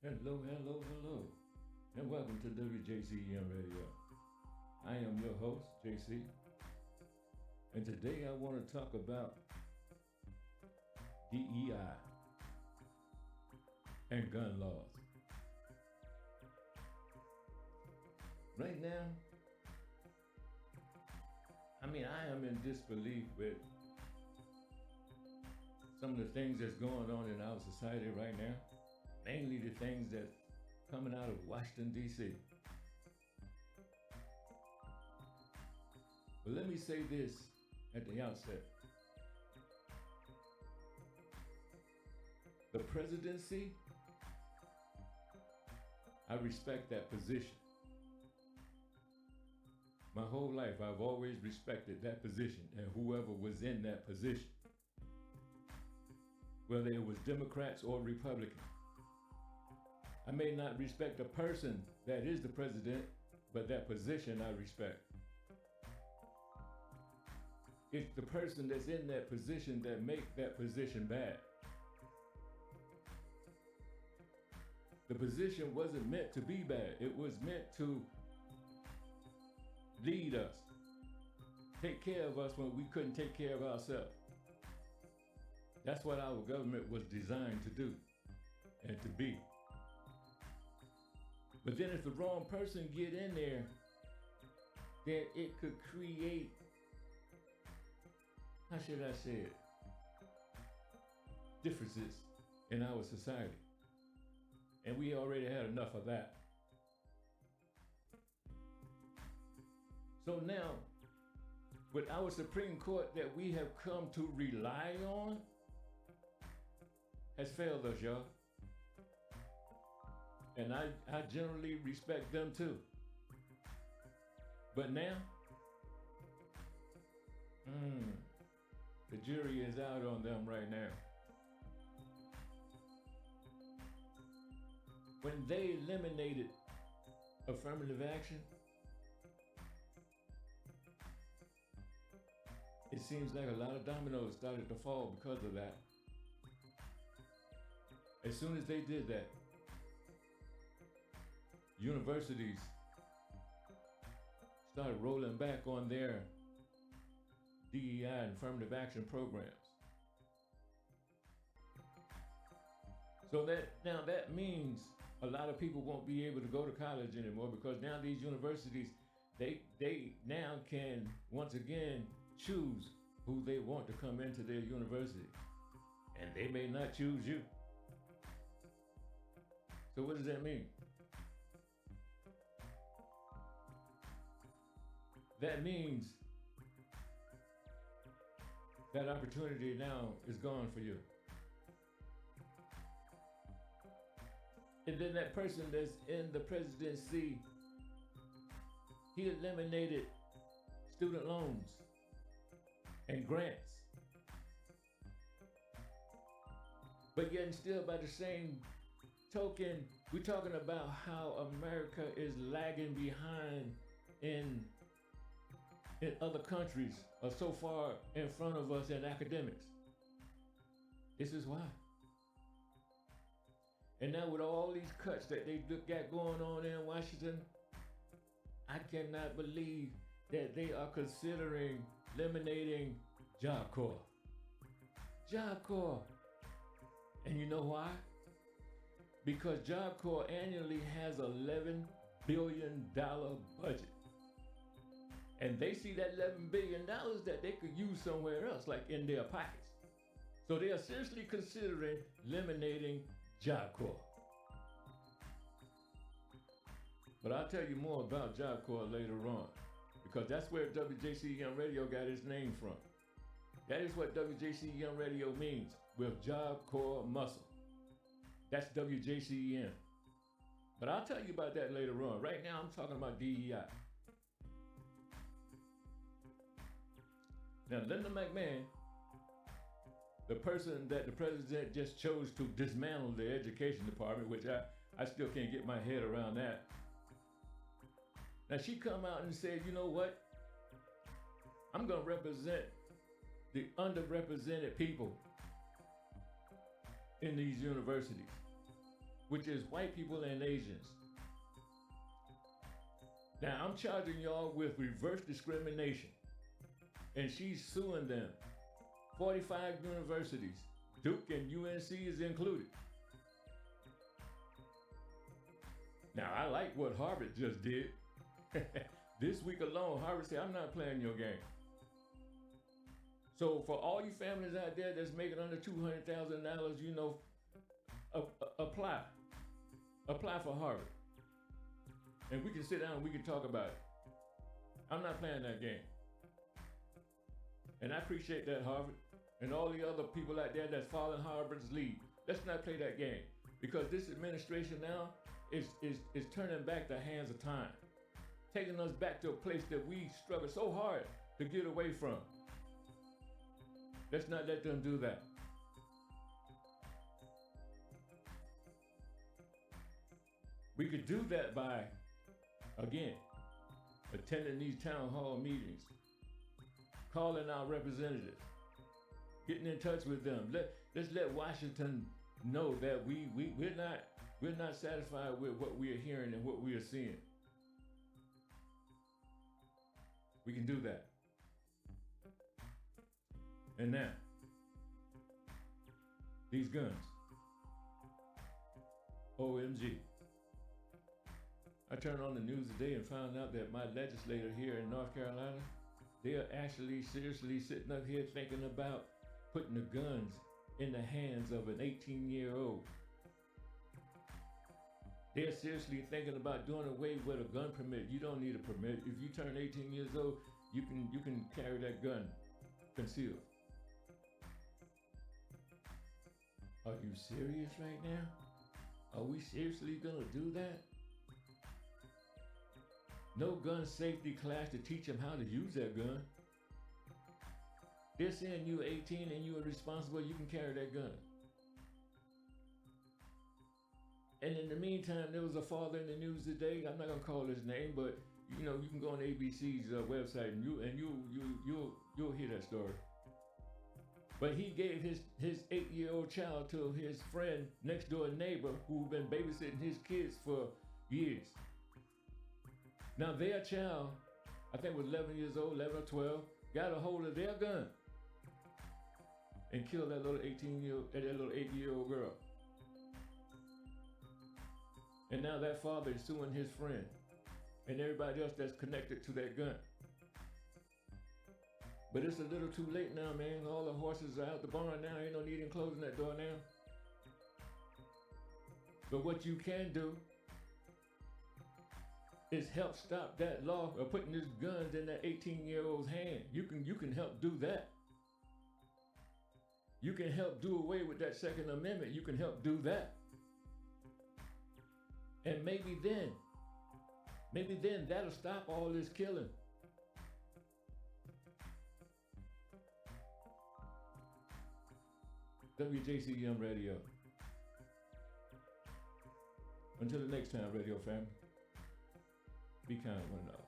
Hello, hello, hello, and welcome to WJCEM Radio. I am your host, JC, and today I want to talk about DEI and gun laws. Right now, I am in disbelief with some of the things that's going on in our society right now, mainly the things that's coming out of Washington, D.C. But let me say this at the outset. The presidency, I respect that position. My whole life, I've always respected that position and whoever was in that position, whether it was Democrats or Republicans. I may not respect the person that is the president, but that position I respect. It's the person that's in that position that make that position bad. The position wasn't meant to be bad. It was meant to lead us, take care of us when we couldn't take care of ourselves. That's what our government was designed to do and to be. But then if the wrong person get in there, then it could create, how should I say it, differences in our society. And we already had enough of that. So now, with our Supreme Court that we have come to rely on, has failed us, y'all. And I generally respect them too. But now, the jury is out on them right now. When they eliminated affirmative action, it seems like a lot of dominoes started to fall because of that. As soon as they did that, universities started rolling back on their DEI and affirmative action programs. So that means a lot of people won't be able to go to college anymore, because now these universities, they now can once again choose who they want to come into their university. And they may not choose you. So what does that mean? That means that opportunity now is gone for you. And then that person that's in the presidency, he eliminated student loans and grants. But yet and still, by the same token, we're talking about how America is lagging behind in other countries, are so far in front of us in academics. This is why. And now with all these cuts that they got going on in Washington, I cannot believe that they are considering eliminating Job Corps. Job Corps. And you know why? Because Job Corps annually has $11 billion budget. And they see that $11 billion that they could use somewhere else, like in their pockets. So they are seriously considering eliminating Job Corps. But I'll tell you more about Job Corps later on, because that's where WJCEM Radio got its name from. That is what WJCEM Radio means, with Job Corps muscle. That's WJCEM. But I'll tell you about that later on. Right now, I'm talking about DEI. Now, Linda McMahon, the person that the president just chose to dismantle the education department, which I still can't get my head around that. Now, she come out and said, you know what? I'm going to represent the underrepresented people in these universities. which is white people and Asians. Now I'm charging y'all with reverse discrimination, and she's suing them. 45 universities, Duke and UNC is included. Now I like what Harvard just did. This week alone, Harvard said, I'm not playing your game. So for all you families out there that's making under $200,000, you know, apply for Harvard. And we can sit down and we can talk about it. I'm not playing that game. And I appreciate that, Harvard, and all the other people out there that's following Harvard's lead. Let's not play that game, because this administration now is turning back the hands of time, taking us back to a place that we struggled so hard to get away from. Let's not let them do that. We could do that by, again, attending these town hall meetings, calling our representatives, getting in touch with them. Let's let Washington know that we're not satisfied with what we are hearing and what we are seeing. We can do that. And now, these guns. OMG. I turned on the news today and found out that my legislator here in North Carolina, they are actually seriously sitting up here thinking about putting the guns in the hands of an 18-year-old. They're seriously thinking about doing away with a gun permit. You don't need a permit. If you turn 18 years old, you can carry that gun concealed. Are you serious right now? Are we seriously gonna do that? No gun safety class to teach them how to use that gun. They're saying you're 18 and you are responsible, you can carry that gun. And in the meantime, there was a father in the news today. I'm not gonna call his name, but you know, you can go on ABC's website and you'll hear that story. But he gave his 8-year-old child to his friend next door neighbor who'd been babysitting his kids for years. Now their child, I think was 11 years old, 11 or 12, got a hold of their gun and killed that little 8-year-old girl. And now that father is suing his friend and everybody else that's connected to that gun. But it's a little too late now, man. All the horses are out the barn now. Ain't no need in closing that door now. But what you can do is help stop that law of putting these guns in that 18-year-old's hand. You can help do that. You can help do away with that Second Amendment. You can help do that. And maybe then that'll stop all this killing. WJCM Radio. Until the next time, radio family, be kind to one another.